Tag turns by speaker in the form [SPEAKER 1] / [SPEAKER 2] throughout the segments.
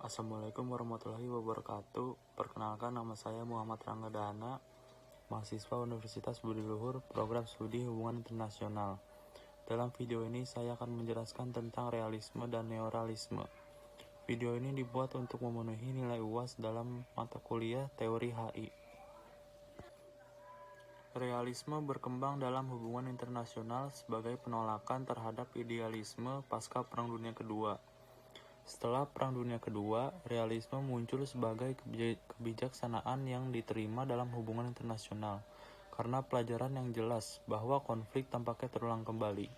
[SPEAKER 1] Assalamualaikum warahmatullahi wabarakatuh. Perkenalkan, nama saya Muhammad Rangga Dahana, mahasiswa Universitas Budi Luhur, program studi hubungan internasional. Dalam video ini saya akan menjelaskan tentang realisme dan neorealisme. Video ini dibuat untuk memenuhi nilai UAS dalam mata kuliah teori HI. Realisme berkembang dalam hubungan internasional sebagai penolakan terhadap idealisme pasca Perang Dunia Kedua. Setelah Perang Dunia Kedua, realisme muncul sebagai kebijaksanaan yang diterima dalam hubungan internasional karena pelajaran yang jelas bahwa konflik tampaknya terulang kembali.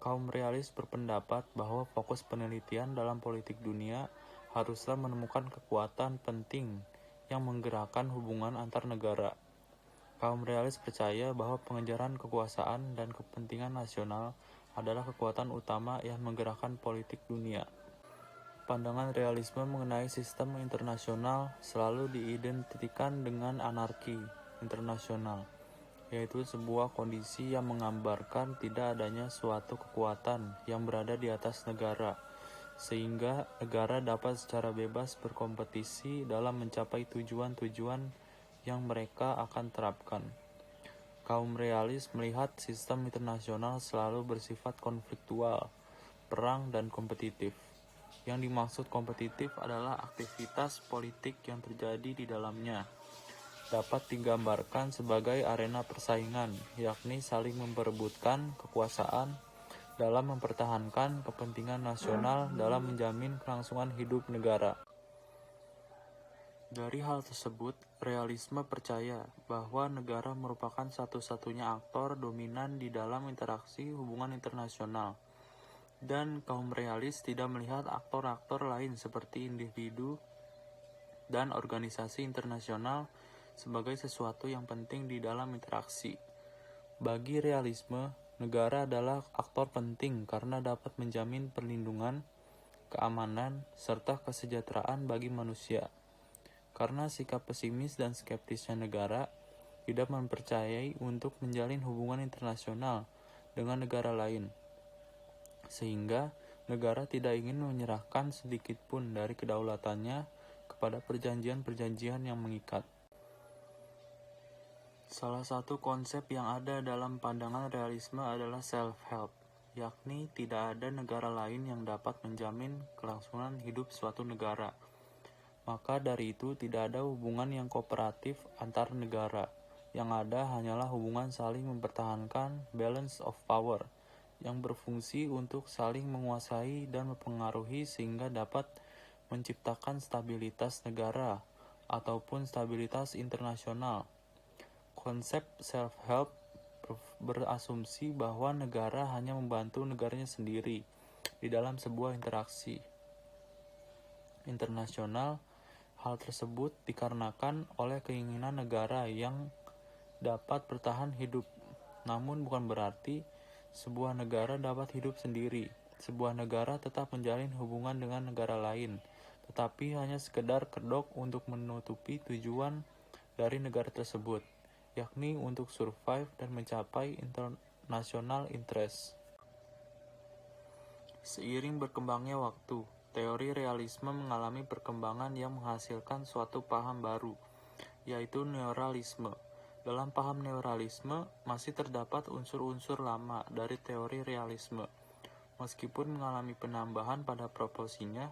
[SPEAKER 1] Kaum realis berpendapat bahwa fokus penelitian dalam politik dunia haruslah menemukan kekuatan penting yang menggerakkan hubungan antar negara. Kaum realis percaya bahwa pengejaran kekuasaan dan kepentingan nasional adalah kekuatan utama yang menggerakkan politik dunia. Pandangan realisme mengenai sistem internasional selalu diidentikan dengan anarki internasional, yaitu sebuah kondisi yang menggambarkan tidak adanya suatu kekuatan yang berada di atas negara, sehingga negara dapat secara bebas berkompetisi dalam mencapai tujuan-tujuan yang mereka akan terapkan. Kaum realis melihat sistem internasional selalu bersifat konfliktual, perang, dan kompetitif. Yang dimaksud kompetitif adalah aktivitas politik yang terjadi di dalamnya. Dapat digambarkan sebagai arena persaingan, yakni saling memperebutkan kekuasaan dalam mempertahankan kepentingan nasional dalam menjamin kelangsungan hidup negara. Dari hal tersebut, realisme percaya bahwa negara merupakan satu-satunya aktor dominan di dalam interaksi hubungan internasional. Dan kaum realis tidak melihat aktor-aktor lain seperti individu dan organisasi internasional sebagai sesuatu yang penting di dalam interaksi. Bagi realisme, negara adalah aktor penting karena dapat menjamin perlindungan, keamanan, serta kesejahteraan bagi manusia. Karena sikap pesimis dan skeptisnya negara tidak mempercayai untuk menjalin hubungan internasional dengan negara lain, sehingga negara tidak ingin menyerahkan sedikit pun dari kedaulatannya kepada perjanjian-perjanjian yang mengikat. Salah satu konsep yang ada dalam pandangan realisme adalah self-help, yakni tidak ada negara lain yang dapat menjamin kelangsungan hidup suatu negara. Maka dari itu tidak ada hubungan yang kooperatif antar negara. Yang ada hanyalah hubungan saling mempertahankan balance of power, yang berfungsi untuk saling menguasai dan mempengaruhi sehingga dapat menciptakan stabilitas negara ataupun stabilitas internasional. Konsep self-help berasumsi bahwa negara hanya membantu negaranya sendiri di dalam sebuah interaksi internasional. Hal tersebut dikarenakan oleh keinginan negara yang dapat bertahan hidup. Namun bukan berarti sebuah negara dapat hidup sendiri. Sebuah negara tetap menjalin hubungan dengan negara lain, tetapi hanya sekedar kedok untuk menutupi tujuan dari negara tersebut, yakni untuk survive dan mencapai international interest. Seiring berkembangnya waktu, teori realisme mengalami perkembangan yang menghasilkan suatu paham baru, yaitu neorealisme. Dalam paham neorealisme, masih terdapat unsur-unsur lama dari teori realisme. Meskipun mengalami penambahan pada proporsinya,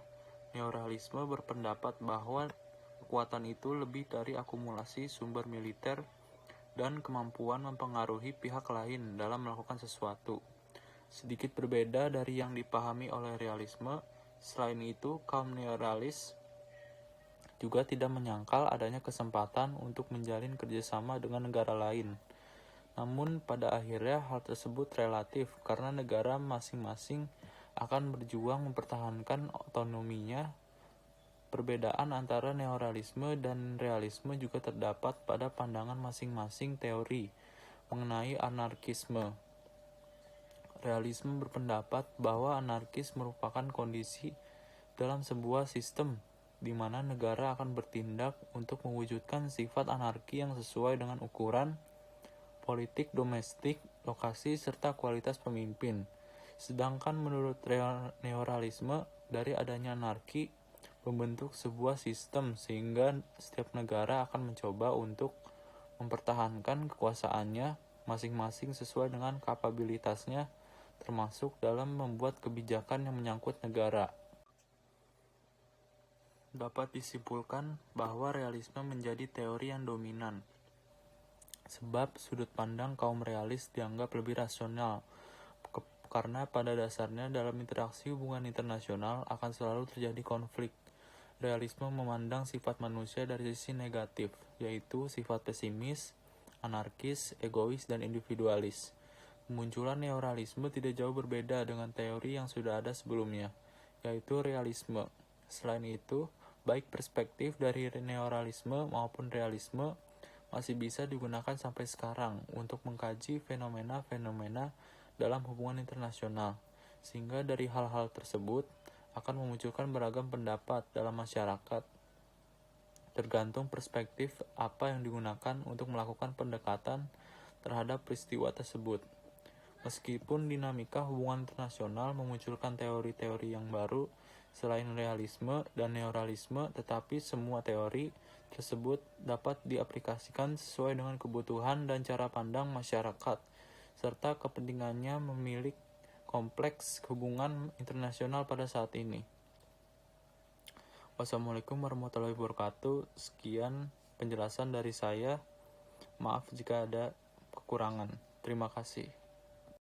[SPEAKER 1] neorealisme berpendapat bahwa kekuatan itu lebih dari akumulasi sumber militer dan kemampuan mempengaruhi pihak lain dalam melakukan sesuatu. Sedikit berbeda dari yang dipahami oleh realisme, selain itu kaum neorealis juga tidak menyangkal adanya kesempatan untuk menjalin kerjasama dengan negara lain. Namun pada akhirnya hal tersebut relatif karena negara masing-masing akan berjuang mempertahankan otonominya. Perbedaan antara neorealisme dan realisme juga terdapat pada pandangan masing-masing teori mengenai anarkisme. Realisme berpendapat bahwa anarkis merupakan kondisi dalam sebuah sistem di mana negara akan bertindak untuk mewujudkan sifat anarki yang sesuai dengan ukuran politik domestik, lokasi, serta kualitas pemimpin. Sedangkan menurut neorealisme, dari adanya anarki, membentuk sebuah sistem sehingga setiap negara akan mencoba untuk mempertahankan kekuasaannya masing-masing sesuai dengan kapabilitasnya, termasuk dalam membuat kebijakan yang menyangkut negara. Dapat disimpulkan bahwa realisme menjadi teori yang dominan, sebab sudut pandang kaum realis dianggap lebih rasional, karena pada dasarnya dalam interaksi hubungan internasional akan selalu terjadi konflik. Realisme memandang sifat manusia dari sisi negatif, yaitu sifat pesimis, anarkis, egois, dan individualis. Kemunculan neorealisme tidak jauh berbeda dengan teori yang sudah ada sebelumnya, yaitu realisme. Selain itu, baik perspektif dari neorealisme maupun realisme masih bisa digunakan sampai sekarang untuk mengkaji fenomena-fenomena dalam hubungan internasional, sehingga dari hal-hal tersebut akan memunculkan beragam pendapat dalam masyarakat, tergantung perspektif apa yang digunakan untuk melakukan pendekatan terhadap peristiwa tersebut. Meskipun dinamika hubungan internasional memunculkan teori-teori yang baru selain realisme dan neorealisme, tetapi semua teori tersebut dapat diaplikasikan sesuai dengan kebutuhan dan cara pandang masyarakat, serta kepentingannya memiliki kompleks hubungan internasional pada saat ini. Wassalamualaikum warahmatullahi wabarakatuh. Sekian penjelasan dari saya. Maaf jika ada kekurangan. Terima kasih.